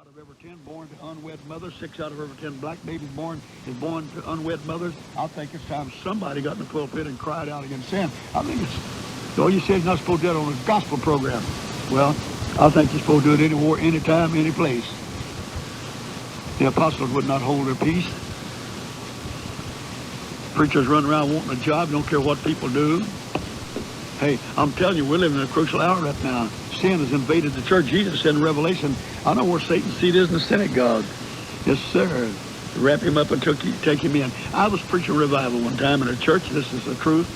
out of every 10 born to unwed mothers. 6 out of every 10 black babies born is born to unwed mothers. I think it's time somebody got in the pulpit and cried out against sin. I think it's, all you say is not supposed to do it on a gospel program. Well, I think you're supposed to do it anywhere, anytime, any place. The apostles would not hold their peace. Preachers run around wanting a job, don't care what people do. Hey, I'm telling you, we're living in a crucial hour right now. Sin has invaded the church. Jesus said in Revelation, I know where Satan's seat is in the synagogue. Yes, sir. Wrap him up and take him in. I was preaching revival one time in a church. This is the truth.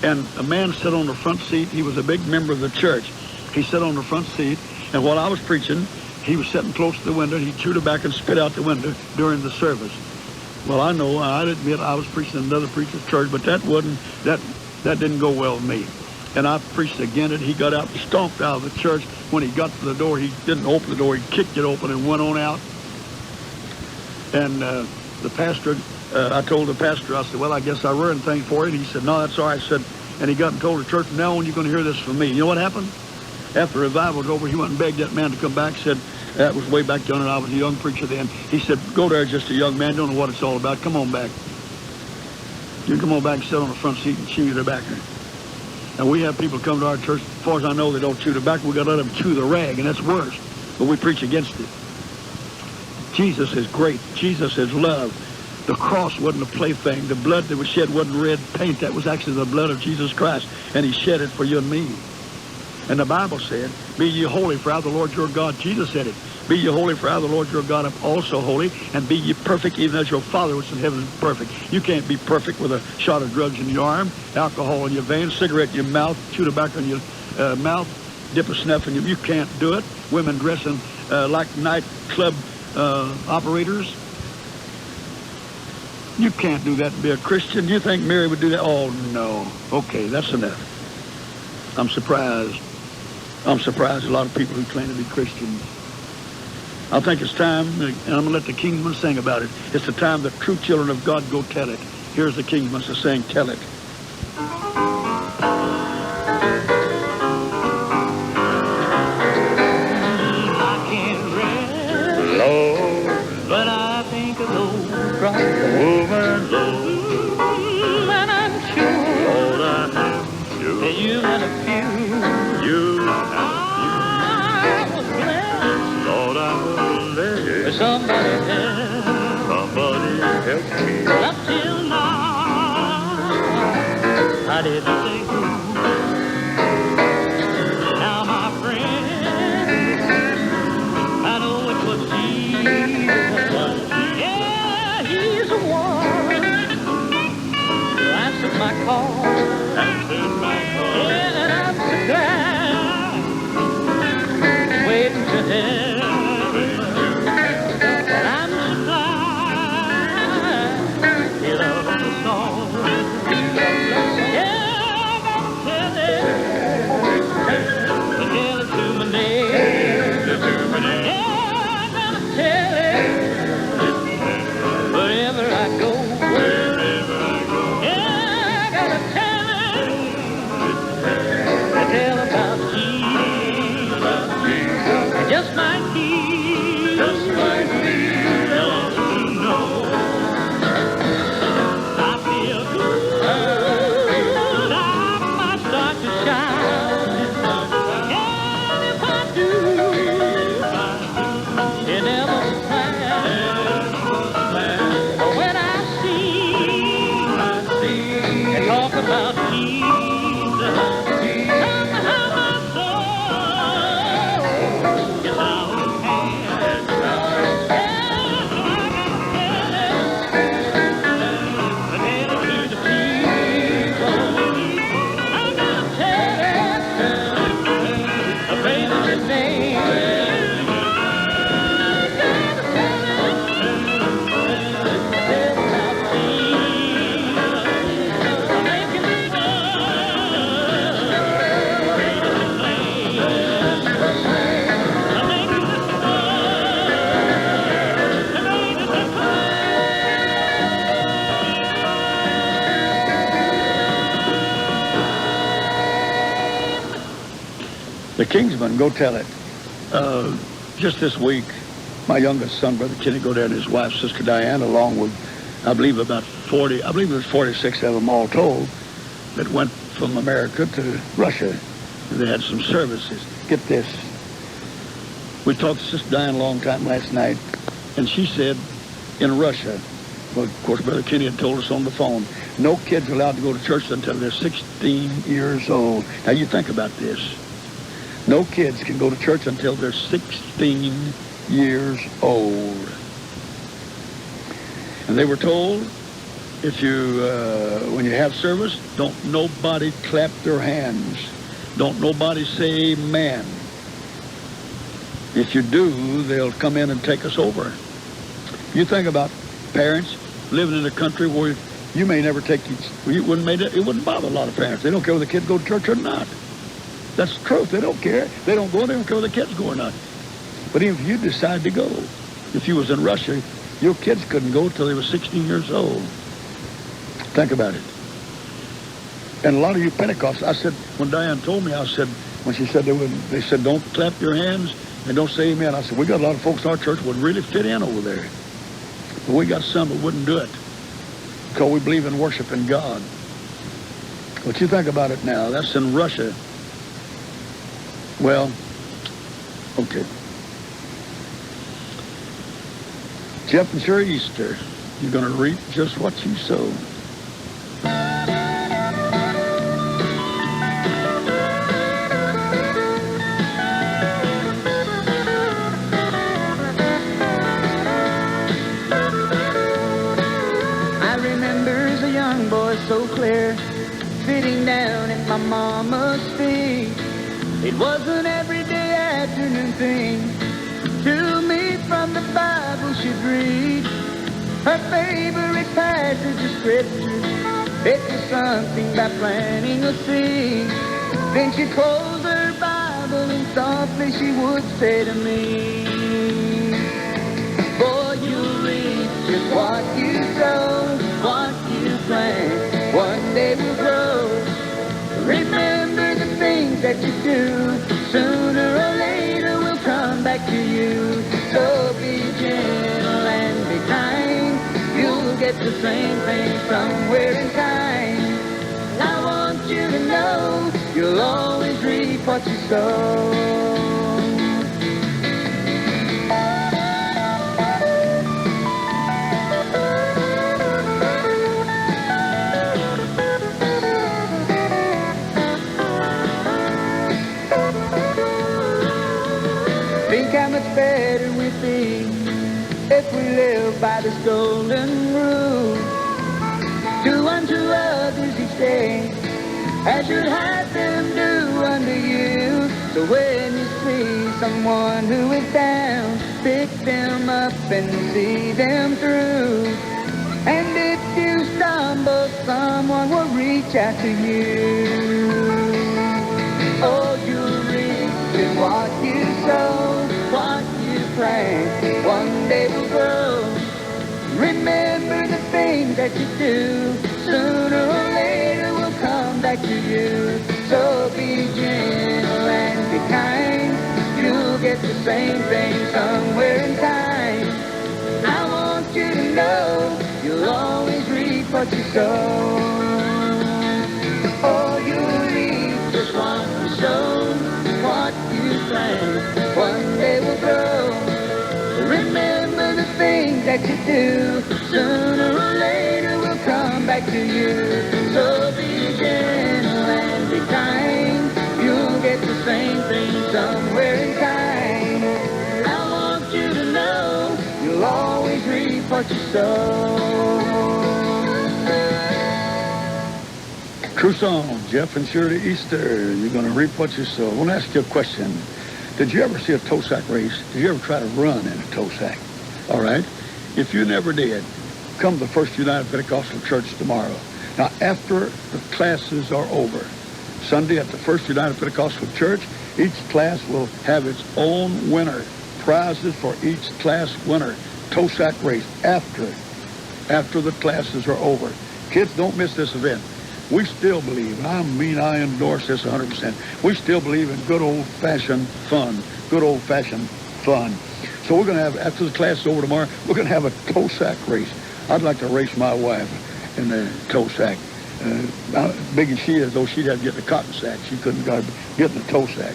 And a man sat on the front seat. He was a big member of the church. He sat on the front seat, and while I was preaching, he was sitting close to the window. He chewed tobacco and spit out the window during the service. Well, I know, I admit I was preaching in another preacher's church, but that didn't go well with me. And I preached again, and he got out and stomped out of the church. When he got to the door, he didn't open the door. He kicked it open and went on out. And the pastor, I told the pastor, I said, well, I guess I ruined things for you. And he said, no, that's all right. I said, and he got and told the church, from now on, you're going to hear this from me. You know what happened? After revival was over, he went and begged that man to come back. Said, that was way back then, and I was a young preacher then. He said, go there, just a young man, don't know what it's all about. Come on back. You come on back and sit on the front seat and chew your tobacco. And we have people come to our church, as far as I know, they don't chew tobacco. We got to let them chew the rag, and that's worse. But we preach against it. Jesus is great. Jesus is love. The cross wasn't a plaything. The blood that was shed wasn't red paint. That was actually the blood of Jesus Christ, and he shed it for you and me. And the Bible said, be ye holy, for I, the Lord your God, Jesus said it, be ye holy, for I, the Lord your God, am also holy, and be ye perfect, even as your Father which is in heaven is perfect. You can't be perfect with a shot of drugs in your arm, alcohol in your veins, cigarette in your mouth, chew tobacco in your mouth, dip a snuff in your... You can't do it. Women dressing like nightclub operators. You can't do that and be a Christian. You think Mary would do that? Oh, no. Okay, that's enough. I'm surprised a lot of people who claim to be Christians. I think it's time, and I'm going to let the Kingsmen sing about it. It's the time the true children of God go tell it. Here's the Kingsmen to sing, tell it. I can't rest, Lord, but I think of those bright woman, Lord, and I'm sure, Lord, I'm sure that you had a few. Somebody help me. Up till now, I didn't say who. Now, my friend, I know it was Jesus. Yeah, he's the one who answered my call. Yeah, and I'm so glad, waiting to heaven. Just might be, don't you know? I feel good, I might start to shine. And if I do, it never was planned. But when I see and talk about Jesus, the Kingsmen, go tell it. Just this week, My youngest son, Brother Kenny Godaire, and his wife, Sister Diane, along with, I believe, about 40, I believe there's 46 of them all told, that went from America to Russia. And they had some services. Get this. We talked to Sister Diane a long time last night, and she said in Russia, well, of course, Brother Kenny had told us on the phone, no kids are allowed to go to church until they're 16 years old. Now, you think about this. No kids can go to church until they're 16 years old. And they were told, if you, when you have service, don't nobody clap their hands. Don't nobody say amen. If you do, they'll come in and take us over. You think about parents living in a country where you may never take it wouldn't bother a lot of parents. They don't care whether the kids go to church or not. That's the truth. They don't care. They don't go. They don't care whether the kids go or not. But even if you decide to go, if you was in Russia, your kids couldn't go till they were 16 years old. Think about it. And a lot of you Pentecostals, I said, when Diane told me, I said, when she said they said, don't clap your hands and don't say amen. I said, we got a lot of folks in our church would really fit in over there. But we got some that wouldn't do it because we believe in worshiping God. But you think about it now, that's in Russia. Well, okay. Jeff and Sherry Easter, you're going to reap just what you sow. I remember as a young boy so clear, sitting down at my mama's feet. It was an everyday afternoon thing. To me from the Bible she'd read her favorite passage of scripture. It was something about planting a seed. Then she'd close her Bible and softly she would say to me, boy, you'll reap just what you sow, what you plant, one day will grow. Remember the things that you do, sooner or later will come back to you. So be gentle and be kind, you'll get the same thing somewhere in time. I want you to know, you'll always reap what you sow. Think how much better we'd be if we lived by this golden rule. Do unto others each day as you'd have them do unto you. So when you see someone who is down, pick them up and see them through. And if you stumble, someone will reach out to you. Oh, you'll reap just what you sow, what you plant, one day will grow. Remember the things that you do, sooner or later will come back to you. So be gentle and be kind, you'll get the same thing somewhere in time. I want you to know, you'll always reap what you sow. Oh, you'll reap just what you sow, what you plant, one day will grow. Remember the things that you do, sooner or later will come back to you. So be gentle and be kind, you'll get the same thing somewhere in time. I want you to know, you'll always reap what you sow. True song, Jeff and Shirley Easter, you're going to reap what you sow. I want to ask you a question. Did you ever see a toe sack race? Did you ever try to run in a toe sack? All right. If you never did, come to the First United Pentecostal Church tomorrow. Now, after the classes are over, Sunday at the First United Pentecostal Church, each class will have its own winner. Prizes for each class winner. Toe sack race after the classes are over. Kids, don't miss this event. We still believe, and I endorse this 100%. We still believe in good old-fashioned fun. Good old-fashioned fun. So we're going to have, after the class is over tomorrow, we're going to have a toe sack race. I'd like to race my wife in the toe sack. Big as she is, though, she'd have to get in the cotton sack. She couldn't get in the toe sack.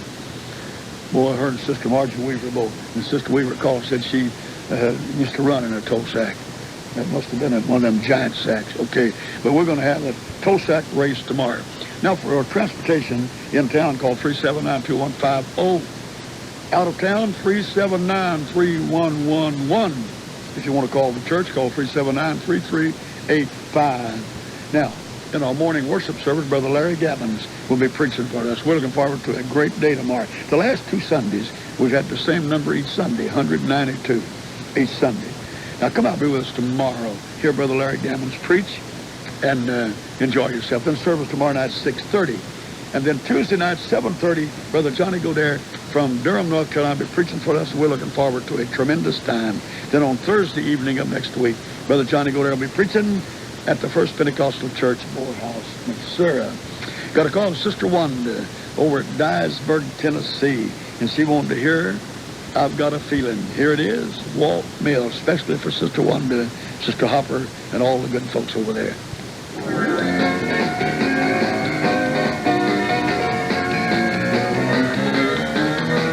Boy, her and Sister Margie Weaver both. And Sister Weaver called, said she used to run in a toe sack. That must have been one of them giant sacks. Okay, but we're going to have a toe sack race tomorrow. Now, for our transportation in town, call 379-2150. Out of town, 379-3111. If you want to call the church, call 379-3385. Now, in our morning worship service, Brother Larry Gabbins will be preaching for us. We're looking forward to a great day tomorrow. The last 2 Sundays, we've had the same number each Sunday, 192 each Sunday. Now, come out and be with us tomorrow. Hear Brother Larry Gabbins preach and enjoy yourself. Then service tomorrow night, 6:30. And then Tuesday night, 7:30, Brother Johnny Godaire from Durham, North Carolina, will be preaching for us. We're looking forward to a tremendous time. Then on Thursday evening of next week, Brother Johnny Godaire will be preaching at the First Pentecostal Church, Morehouse, Missouri. Got a call from Sister Wanda over at Dyersburg, Tennessee, and she wanted to hear I've Got a Feeling. Here it is, Walt Mills, especially for Sister Wanda, Sister Hopper, and all the good folks over there.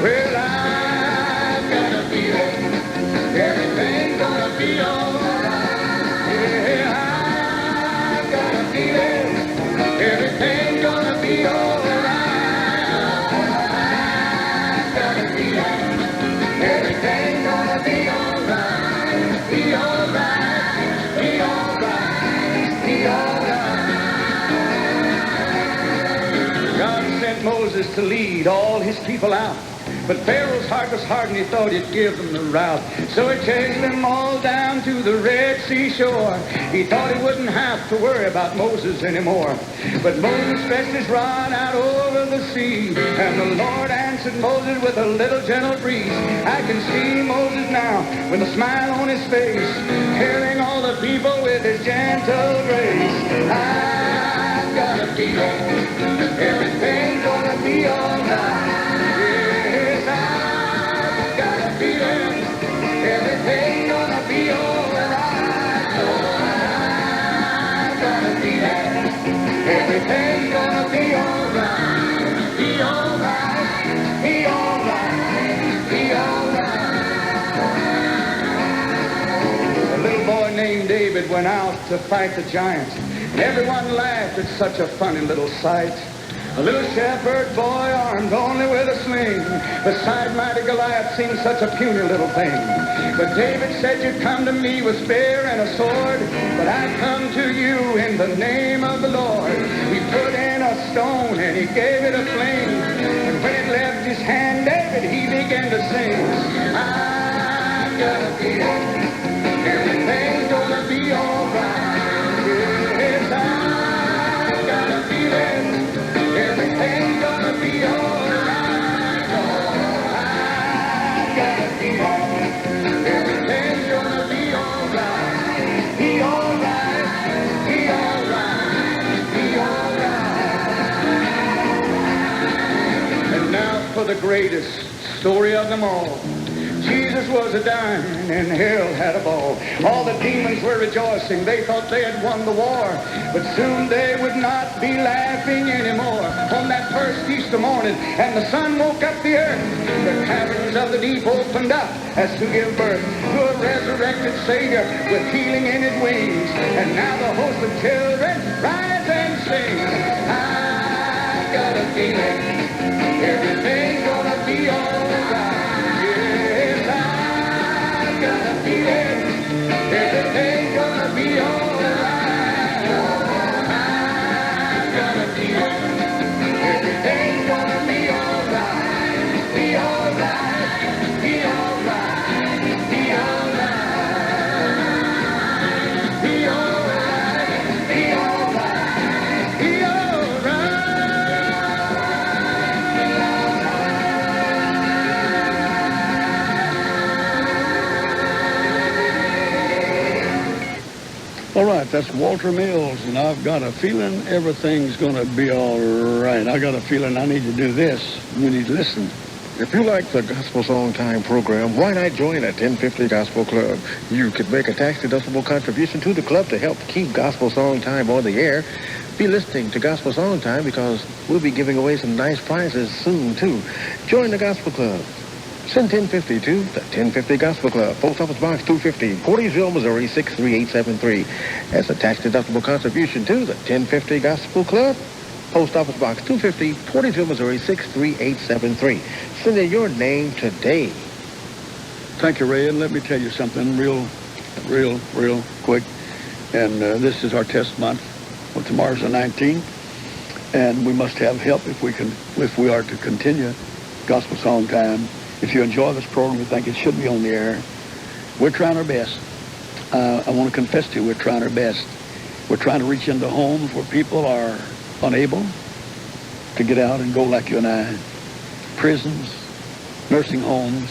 Well, I've got a feeling everything's gonna be alright. Yeah, I've got a feeling everything's gonna be alright. I've got a feeling everything's gonna be alright. Be alright. Be alright. Be alright. God sent Moses to lead all his people out. But Pharaoh's heart was hard and he thought he'd give them the route. So he chased them all down to the Red Sea shore. He thought he wouldn't have to worry about Moses anymore. But Moses stretched his rod out over the sea. And the Lord answered Moses with a little gentle breeze. I can see Moses now with a smile on his face, carrying all the people with his gentle grace. I've got a feeling everything's gonna be alright. Everything's gonna be alright. Oh, I'm gonna be there. Everything's gonna be alright. Be alright. Be alright. Be alright. A little boy named David went out to fight the giant. Everyone laughed at such a funny little sight. A little shepherd boy armed only with a sling beside mighty Goliath seemed such a puny little thing. But David said, you'd come to me with spear and a sword, but I come to you in the name of the Lord. He put in a stone and he gave it a fling, and when it left his hand, David, he began to sing. I've got a feeling everything's gonna be alright. Yes, I've got a feeling everything's gonna be alright. Oh, I've got a feeling everything's gonna be alright. Be alright. Be alright. Be alright. And now for the greatest story of them all. Jesus was a-dying and hell had a ball. All the demons were rejoicing. They thought they had won the war. But soon they would not be laughing anymore. On that first Easter morning, and the sun woke up the earth, the caverns of the deep opened up as to give birth to a resurrected Savior with healing in his wings. And now the host of children rise and sing. I've got a feeling everything's gonna be alright. Everything's gonna be alright. I've got a feeling everything's gonna be alright. Be alright. Be alright. Be alright. Be alright. Be alright. Be alright. All right, that's Walter Mills, and I've got a feeling everything's going to be all right. I got a feeling I need to do this. You need to listen. If you like the Gospel Songtime program, why not join a 1050 Gospel Club? You could make a tax-deductible contribution to the club to help keep Gospel Songtime on the air. Be listening to Gospel Songtime because we'll be giving away some nice prizes soon, too. Join the Gospel Club. Send 1050 to the 1050 Gospel Club, Post Office Box 250, Porterville, Missouri 63873. That's a tax-deductible contribution to the 1050 Gospel Club, Post Office Box 250, Porterville, Missouri 63873. Send in your name today. Thank you, Ray. And let me tell you something real quick. And this is our test month. Well, tomorrow's the 19th, and we must have help if we are to continue Gospel Songtime. If you enjoy this program, you think it should be on the air, we're trying our best. I want to confess to you, we're trying our best. We're trying to reach into homes where people are unable to get out and go like you and I. Prisons, nursing homes,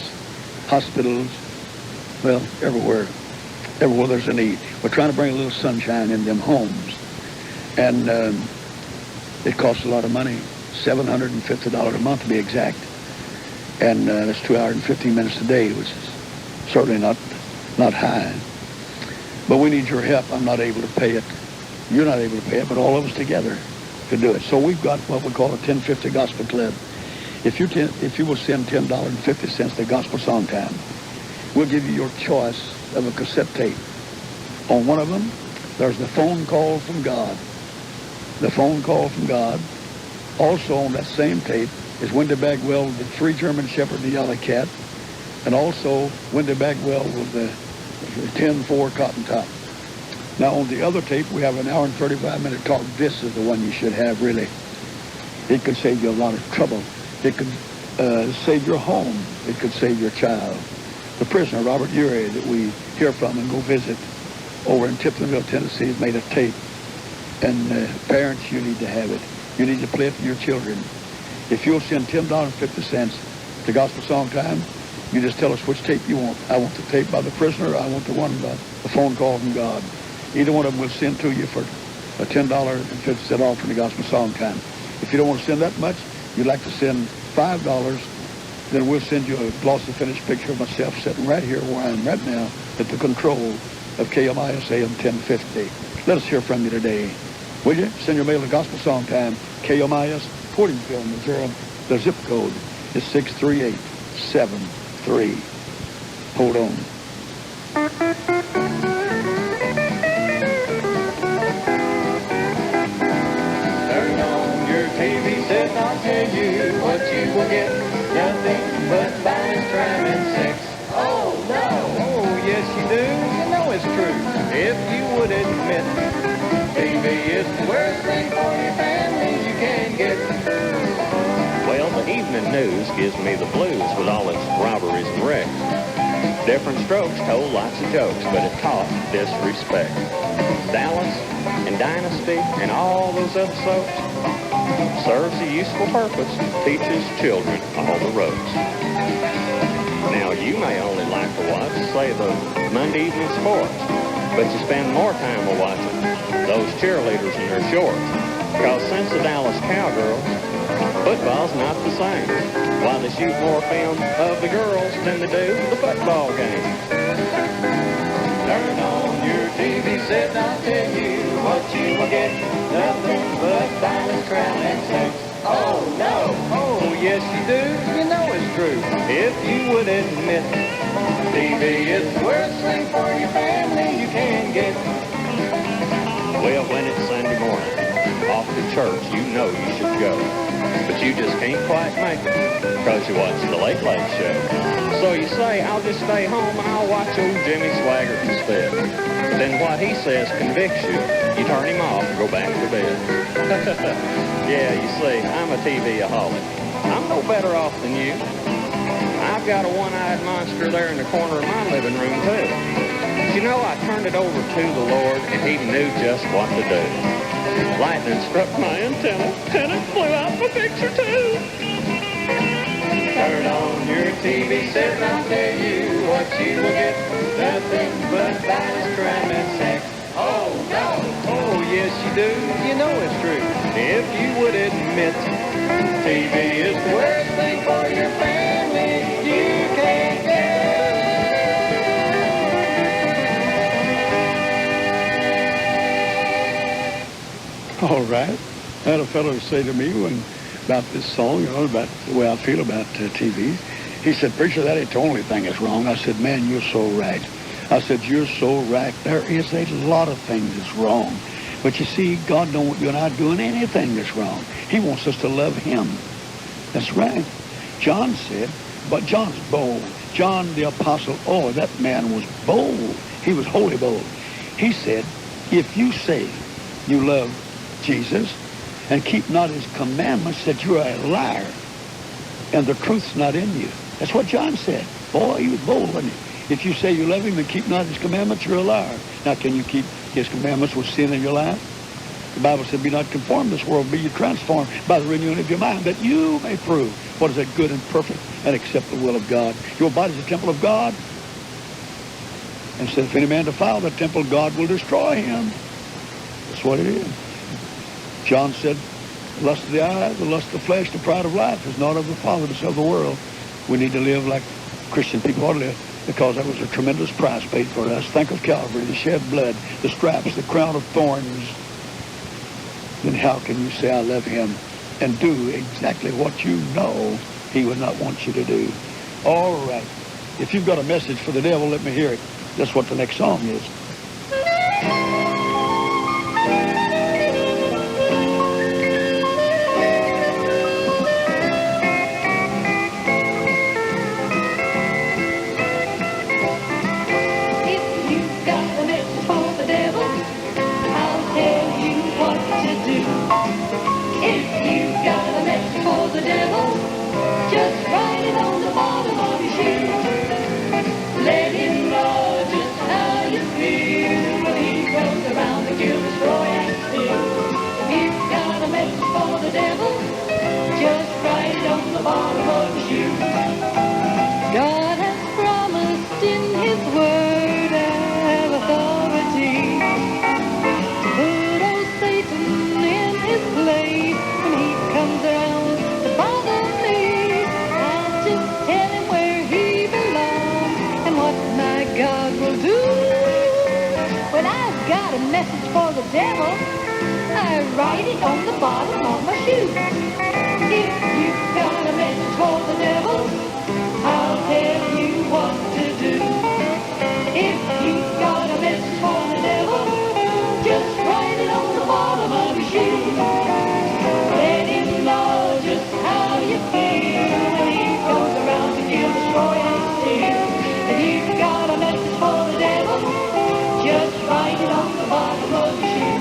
hospitals, well, everywhere there's a need. We're trying to bring a little sunshine in them homes. And it costs a lot of money, $750 a month to be exact. And that's 2 hours and 15 minutes a day, which is certainly not high. But we need your help. I'm not able to pay it. You're not able to pay it, but all of us together to do it. So we've got what we call a 1050 Gospel Club. If you will send $10.50 to Gospel Songtime, we'll give you your choice of a cassette tape. On one of them, there's the phone call from God. The phone call from God. Also on that same tape is Wendy Bagwell with the 3 German Shepherd and the Yellow Cat, and also Wendy Bagwell with the 10-4 Cotton Top. Now on the other tape, we have an hour and 35-minute talk. This is the one you should have, really. It could save you a lot of trouble. It could save your home. It could save your child. The prisoner, Robert Urey, that we hear from and go visit over in Tiptonville, Tennessee, has made a tape. And parents, you need to have it. You need to play it for your children. If you'll send $10.50 to Gospel Songtime, you just tell us which tape you want. I want the tape by the prisoner. I want the one about the phone call from God. Either one of them we'll send to you for a $10.50 off from the Gospel Songtime. If you don't want to send that much, you'd like to send $5, then we'll send you a glossy finished picture of myself sitting right here where I am right now at the control of KMIS AM 1050. Let us hear from you today. Will you? Send your mail to Gospel Songtime, KMIS, Porterville, Missouri. The zip code is 63873. Hold on. Turn on your TV set and I'll tell you what you will get. Nothing but violence, crime, and sex. Oh, no. Oh, yes, you do. You know it's true. If you would admit TV is the worst thing for your family you can get. Well, the evening news gives me the blues with all its robberies and wrecks. Different strokes told lots of jokes, but it taught disrespect. Dallas and Dynasty and all those other soaps serves a useful purpose, teaches children all the ropes. Now, you may only like to watch, say, the Monday evening sports, but you spend more time watching those cheerleaders in their shorts. Because since the Dallas Cowgirls, football's not the same. Why, they shoot more film of the girls than they do the football game. Turn on your TV set and I'll tell you what you will get. Nothing but violence, crime, and sex. Oh, no. Oh, yes, you do. You know it's true. If you would admit TV is the worst thing for your family you can get. Well, when it's Sunday morning, off to church, you know you should go. But you just can't quite make it because you watch the Late Late Show. So you say, I'll just stay home and I'll watch old Jimmy Swaggart instead. But then what he says convicts you. You turn him off and go back to bed. Yeah, you see, I'm a TV-aholic. I'm no better off than you. I've got a one-eyed monster there in the corner of my living room, too. But you know, I turned it over to the Lord, and he knew just what to do. Lightning struck my antenna, and it flew out my picture, too. Turn on your TV set and I'll tell you what you will get. Nothing but violence, crime, and sex. Oh, no. Oh, yes, you do. You know it's true. If you would admit TV is the worst thing for your family All right. I had a fellow say to me about this song, about the way I feel about TV. He said, "Preacher, that ain't the only thing that's wrong." I said, "Man, you're so right." I said, "You're so right. There is a lot of things that's wrong. But you see, God don't want you and I doing anything that's wrong. He wants us to love him." That's right. John said, but John's bold. John the apostle, oh, that man was bold. He was holy bold. He said, if you say you love Jesus and keep not his commandments, that you're a liar and the truth's not in you. That's what John said. Boy, he was bold, wasn't he? If you say you love him and keep not his commandments, you're a liar. Now, can you keep his commandments with sin in your life? The Bible said, be not conformed to this world, be ye transformed by the renewing of your mind, that you may prove what is that good and perfect and accept the will of God. Your body is a temple of God. And said, if any man defile the temple, God will destroy him. That's what it is. John said, the lust of the eye, the lust of the flesh, the pride of life is not of the Father, but of the world. We need to live like Christian people ought to live, because that was a tremendous price paid for us. Think of Calvary, the shed blood, the stripes, the crown of thorns. Then how can you say I love him and do exactly what you know he would not want you to do? All right. If you've got a message for the devil, let me hear it. That's what the next song is. God has promised in his word have authority to put old Satan in his place when he comes around to bother me. I'll just tell him where he belongs and what my God will do. When I've got a message for the devil, I write it on the bottom of my shoe. If you've got a message for the devil, I'll tell you what to do. If you've got a message for the devil, just write it on the bottom of your shoe. Let him know just how you feel when he goes around to kill, destroy, and steal. If you've got a message for the devil, just write it on the bottom of your shoe.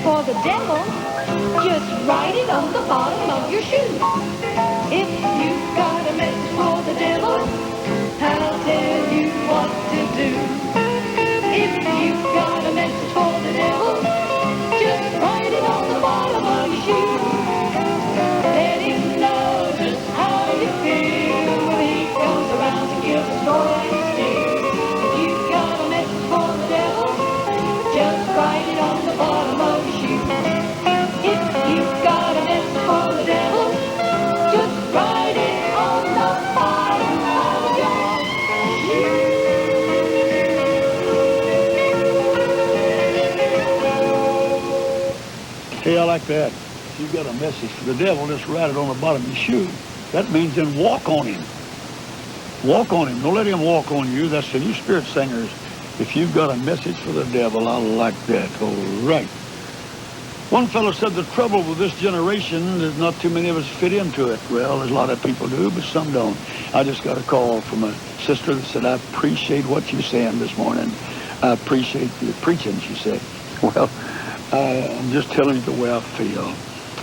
For the devil, just write it on the bottom of your shoe. If you've got a message for the devil, I'll tell you what to do. If you've got a message for the devil, just write it on the bottom of your shoe. Let him know just how you feel when he comes around to kill, destroy, and steal. If you've got a message for the devil, just write it on the bottom of your shoe. If you've got a message for the devil, just write it on the bottom of your shoe. Hey, I like that. If you've got a message for the devil, just write it on the bottom of your shoe. That means then walk on him. Walk on him. Don't let him walk on you. That's the new spirit singers. If you've got a message for the devil, I like that. All right. One fellow said the trouble with this generation is not too many of us fit into it. Well, there's a lot of people do, but some don't. I just got a call from a sister that said, I appreciate what you're saying this morning. I appreciate the preaching, she said. Well, I'm just telling you the way I feel.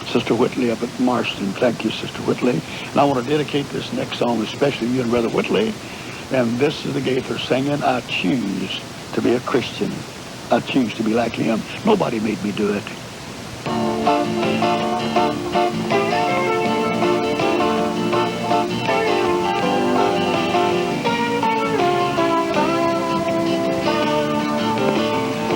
Sister Whitley up at Marston. Thank you, Sister Whitley. And I want to dedicate this next song, especially you and Brother Whitley. And this is the Gaither singing, I choose to be a Christian. I choose to be like him. Nobody made me do it.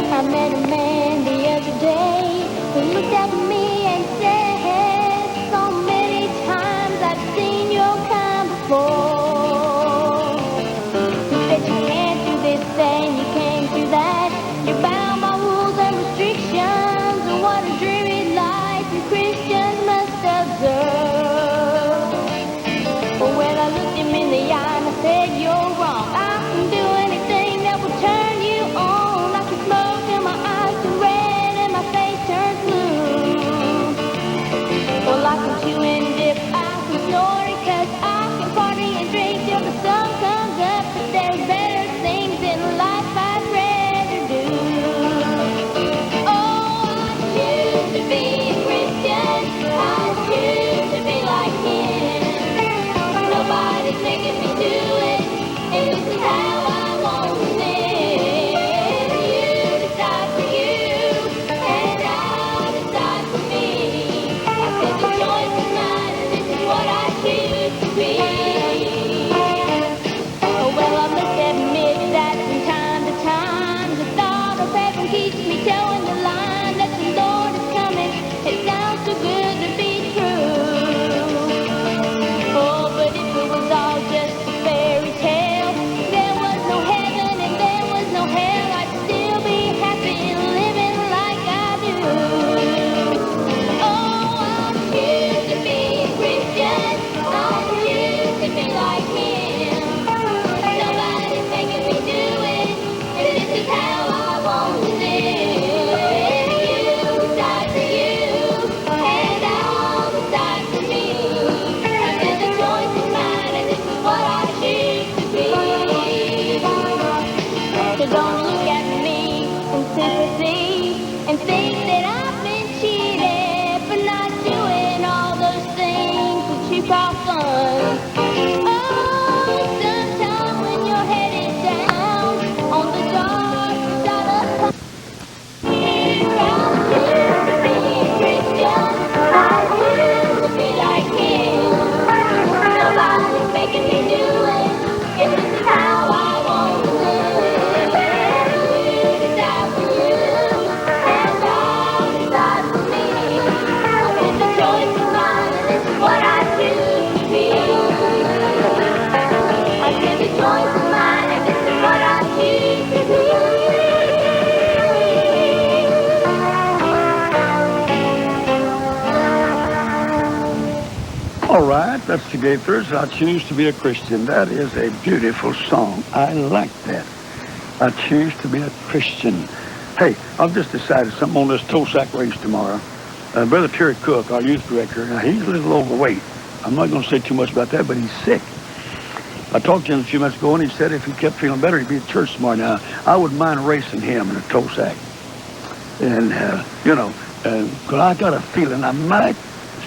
I met a man the other day who looked at me and said, so many times I've seen your kind before. He said you can't do this and you can't do that. You're bound by rules and restrictions. And what a dreary life you Christians must observe. But when I looked him in the eye and I said you're wrong, I can do anything that will turn you on. I can smoke and my eyes turn red and my face turns blue. Well, I can chew and dip, I can snort and cuss, I can party and drink till the sun comes up. But there's better things in life I'd rather do. Oh, I choose to be a Christian. I choose to be like him. Nobody's making me do it, and this is how I want to live. You decide for you, and I'll decide for me. I said the choice is mine, and this is what I choose to be. Oh, well, I must admit that from time to time, the thought of heaven keeps me towing the line that the Lord is coming. It sounds too good to be true. Oh, but if it was all just a fairy tale, there was no heaven and there was no hell, I'd still be happy living like I do. Oh, I choose to be a Christian. I choose to be like him. Nobody's making me do it, and this is how I want to live. You decide for you, and I'll decide for me. I said the choice is mine, and this is what I choose to be. So don't look at me in sympathy and think that I've been cheated for not doing all those things that you call fun. Oh, sometime when you're headed down on the dark side of nobody's making me do it, and this is how I want to live. You decide for you, and I'll decide for me. I said the choice is mine, and this is what I choose to be. I said the choice is mine, and this is what I choose to be. All right, that's the Gaithers. I choose to be a Christian. That is a beautiful song. I like that. I choose to be a Christian. Hey, I've just decided something on this toe sack race tomorrow. Brother Terry Cook, our youth director, now he's a little overweight. I'm not going to say too much about that, but he's sick. I talked to him a few months ago, and he said if he kept feeling better, he'd be at church tomorrow. Now, I wouldn't mind racing him in a toe sack. And, because I got a feeling I might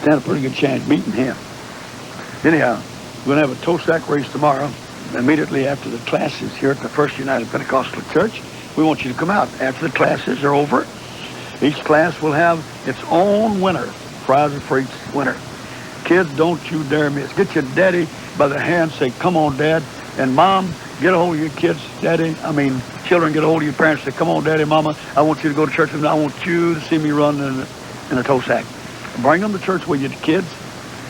stand a pretty good chance beating him. Anyhow, we're going to have a toe sack race tomorrow, immediately after the classes here at the First United Pentecostal Church. We want you to come out after the classes are over. Each class will have its own winner, prizes for each winner. Kids, don't you dare miss. Get your daddy by the hand, say, come on, Dad. And Mom, get a hold of your kids, children get a hold of your parents, say, come on, Daddy, Mama, I want you to go to church with me. I want you to see me run in a toe sack. Bring them to church with you, the kids.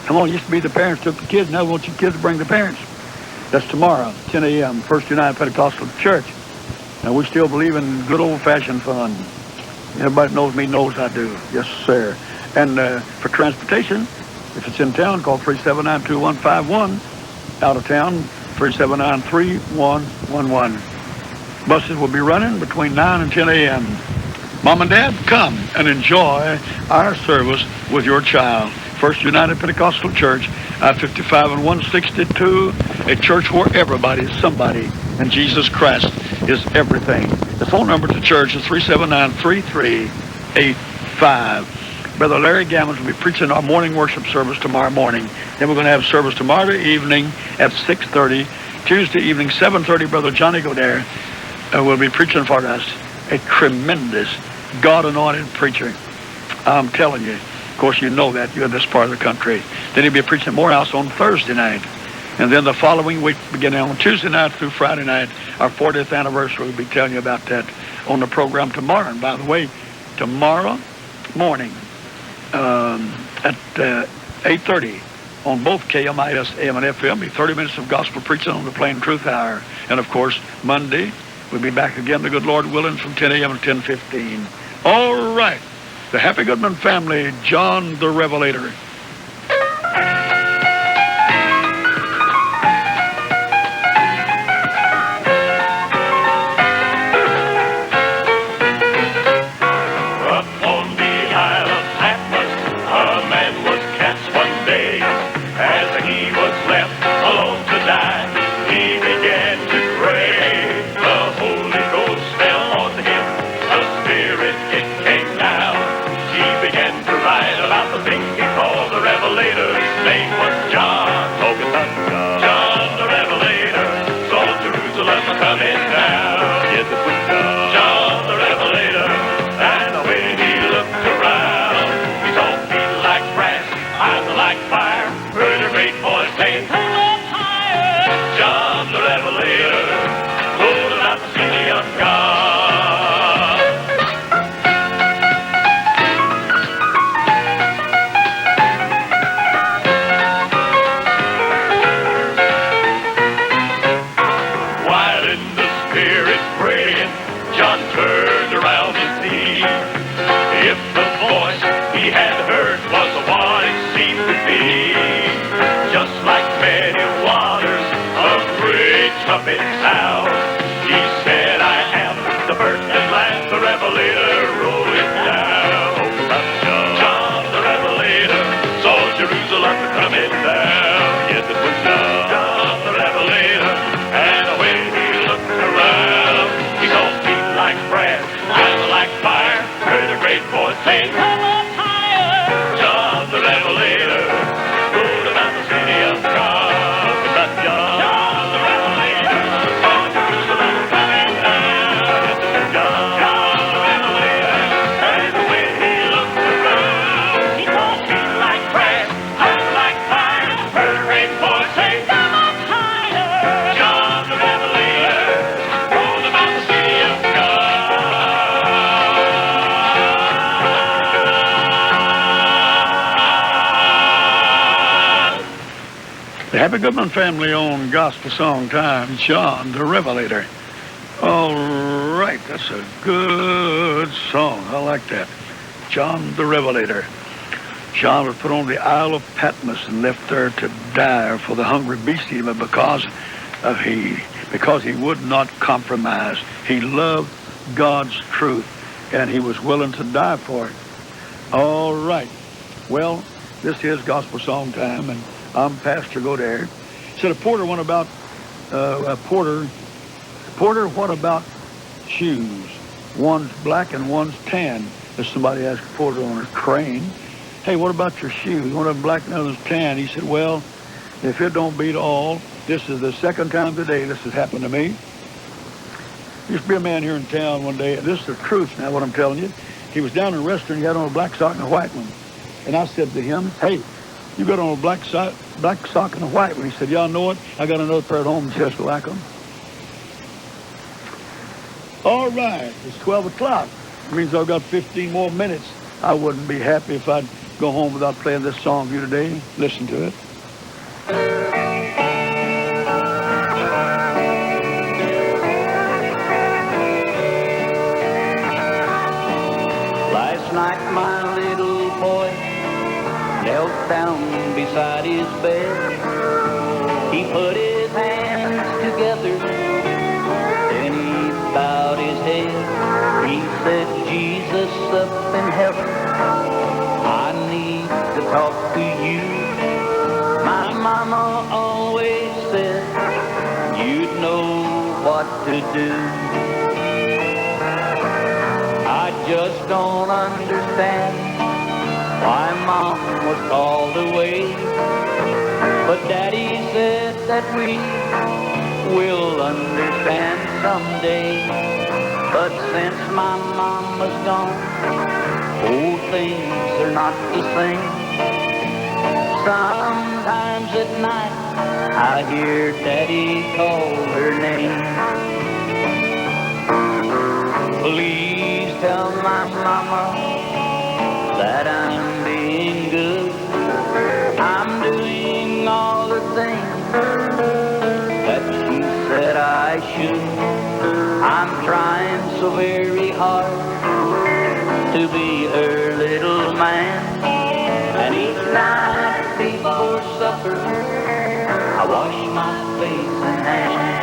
Come on, it used to be the parents took the kids. Now we want your kids to bring the parents. That's tomorrow, 10 a.m., First United Pentecostal Church. And we still believe in good old-fashioned fun. Everybody knows me knows I do. Yes, sir. And for transportation, if it's in town, call 379-2151. Out of town, 379-3111. Buses will be running between 9 and 10 a.m. Mom and Dad, come and enjoy our service with your child. First United Pentecostal Church, I-55 and 162, a church where everybody is somebody, and Jesus Christ is everything. The phone number to church is 379-3385. Brother Larry Gammons will be preaching our morning worship service tomorrow morning. Then we're going to have service tomorrow evening at 6:30. Tuesday evening, 7:30, Brother Johnny Godaiре will be preaching for us. A tremendous God-anointed preacher. I'm telling you. Of course, you know that. You're in this part of the country. Then he'll be preaching at Morehouse on Thursday night. And then the following week, beginning on Tuesday night through Friday night, our 40th anniversary, we'll be telling you about that on the program tomorrow. And by the way, tomorrow morning at 8:30 on both KMIS, AM, and FM, be 30 minutes of gospel preaching on the Plain Truth Hour. And, of course, Monday, we'll be back again, the good Lord willing, from 10 a.m. to 10:15. All right. The Happy Goodman family, John the Revelator. Happy Goodman family on Gospel Song Time, John the Revelator. All right, that's a good song. I like that. John the Revelator. John was put on the Isle of Patmos and left there to die for the hungry beastie, but because he would not compromise. He loved God's truth, and he was willing to die for it. All right. Well, this is Gospel Song Time, and I'm Pastor Godaire. Said a porter went about, Porter, what about shoes? One's black and one's tan. As somebody asked a porter on a train, hey, what about your shoes? One of them black and the other's tan. He said, well, if it don't beat all, this is the second time today this has happened to me. There used to be a man here in town one day, and this is the truth now, what I'm telling you. He was down in a restaurant, he had on a black sock and a white one. And I said to him, hey, you got on a black sock and a white one. He said, yeah, I know it. I got another pair at home just like them. All right, it's 12 o'clock. It means I've got 15 more minutes. I wouldn't be happy if I'd go home without playing this song for you today. Listen to it. Last night my little boy knelt down beside his bed. He put his hands together, then he bowed his head. He said, Jesus up in heaven, I need to talk to you. My mama always said you'd know what to do. I just don't understand why Mom was called away, but Daddy said that we will understand someday. But since my mama's gone, old things are not the same. Sometimes at night I hear Daddy call her name. Please tell my mama that I'm being good. I'm doing all the things that she said I should. I'm trying so very hard to be her little man. And each night before supper I wash my face and hands.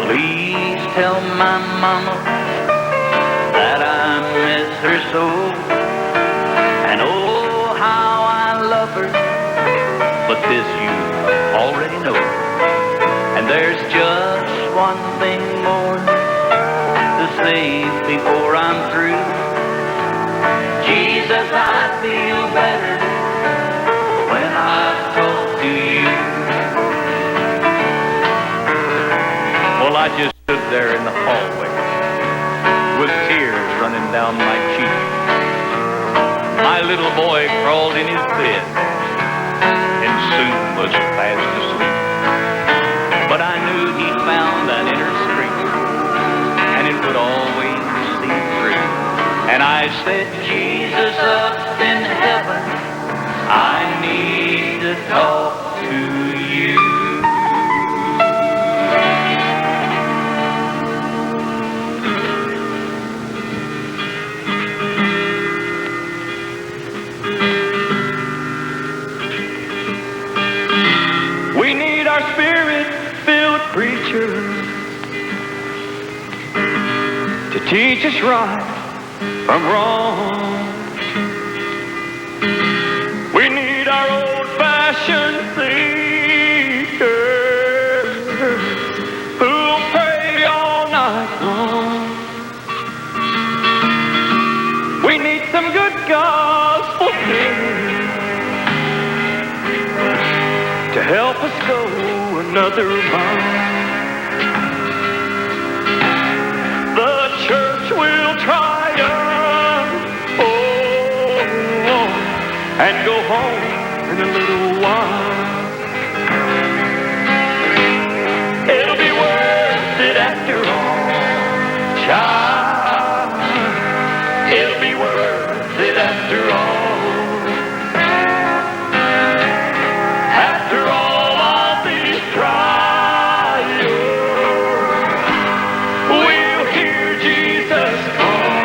Please tell my mama that I miss her so. And oh, how I love her. But this you already know. And there's just one thing more to say before I'm through. Jesus, I feel better when I talk to you. Well, I just stood there in the hallway with tears running down my cheeks. My little boy crawled in his bed and soon was fast asleep. But I knew he found an inner strength, and it would always see through. And I said, Jesus up in heaven, I need to talk to you. We need our Spirit-filled preacher to teach us right from wrong. We need our old-fashioned thinker who'll pray all night long. We need some good gospel singing to help us go another mile. The church will triumph, and go home in a little while. It'll be worth it after all, child. It'll be worth it after all. After all of these trials, we'll hear Jesus call.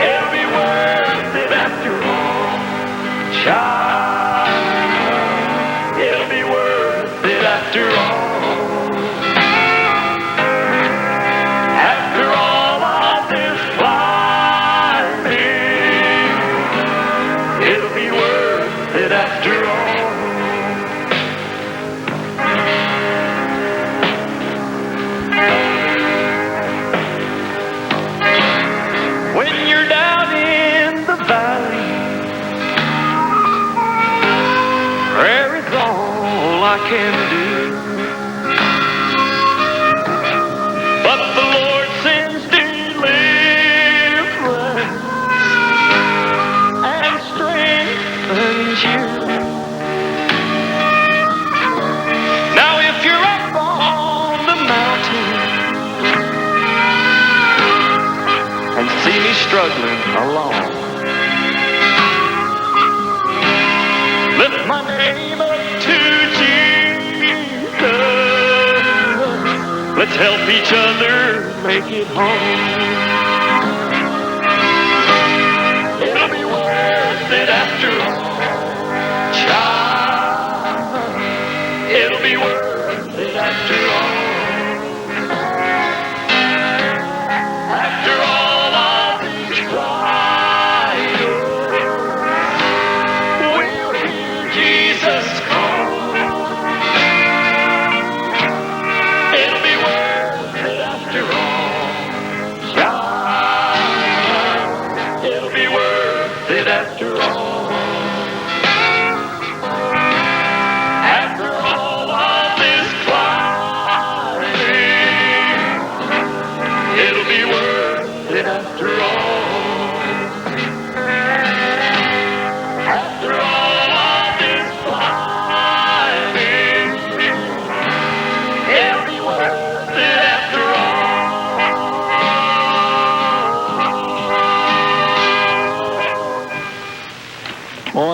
It'll be worth it after all, child. It'll be worth it after all. After all of this climbing, it'll be worth it after all. When you're down in the valley, prayer is all I can do. But the Lord sends deliverance and strengthens you. Now if you're up on the mountain and see me struggling along, lift my name up to Jesus. Let's help each other make it home. It'll be worth it after all, child. It'll be worth it after all. After all of these trials, we'll hear Jesus call. It'll be worth it after all.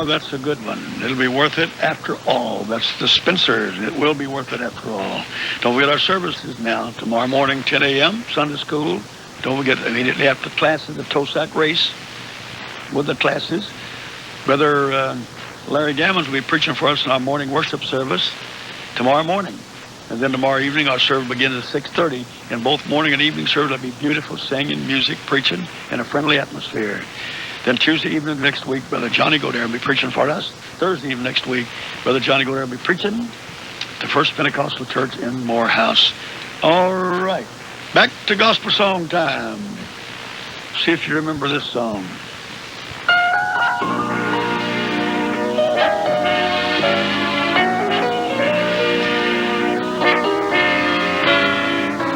Oh, that's a good one. It'll be worth it after all. That's the Spencers. It will be worth it after all. Don't forget our services now. Tomorrow morning, 10 a.m., Sunday school. Don't forget, immediately after classes, the Tosac race with the classes. Brother Larry Gammons will be preaching for us in our morning worship service tomorrow morning. And then tomorrow evening, our service begins at 6:30. In both morning and evening service, it'll be beautiful singing, music, preaching, in a friendly atmosphere. Then Tuesday evening next week, Brother Johnny Godaire will be preaching for us. Thursday evening next week, Brother Johnny Godaire will be preaching at the First Pentecostal Church in Morehouse. All right. Back to gospel song time. See if you remember this song.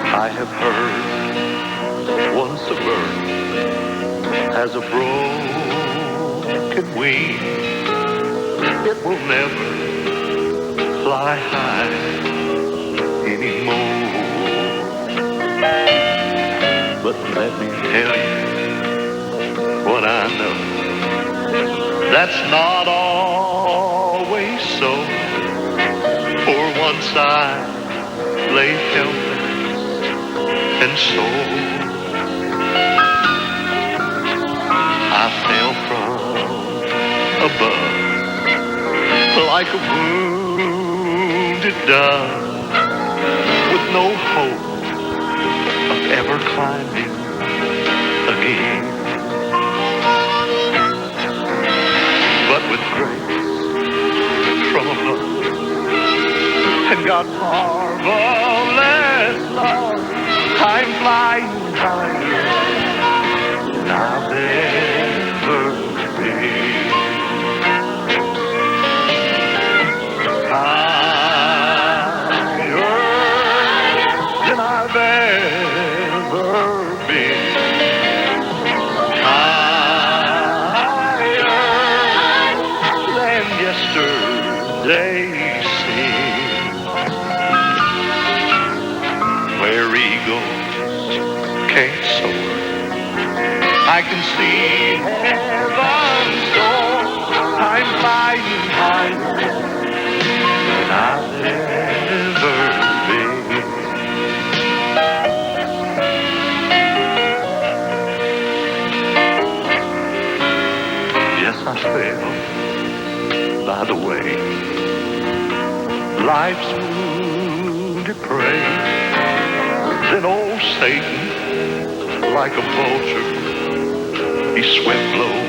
I have heard once a bird has a broken wing. It will never fly high anymore. But let me tell you what I know. That's not always so. For once I lay helpless and so I fell from above like a wounded dove with no hope of ever climbing again. But with grace from above and God's marvelous love, I'm flying higher than I've ever been. Higher than I've ever been. Higher than yesterday's sin. Where eagles can't soar, I can see heaven's door. I'm flying higher than I've ever been. Yes, I fell by the way. Life's wounded prey. Then old Satan, like a vulture, he swept low.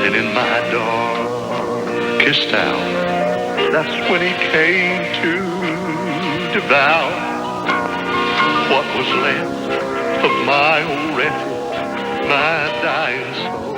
And in my darkest hour, that's when he came to devour what was left of my old wretched, my dying soul.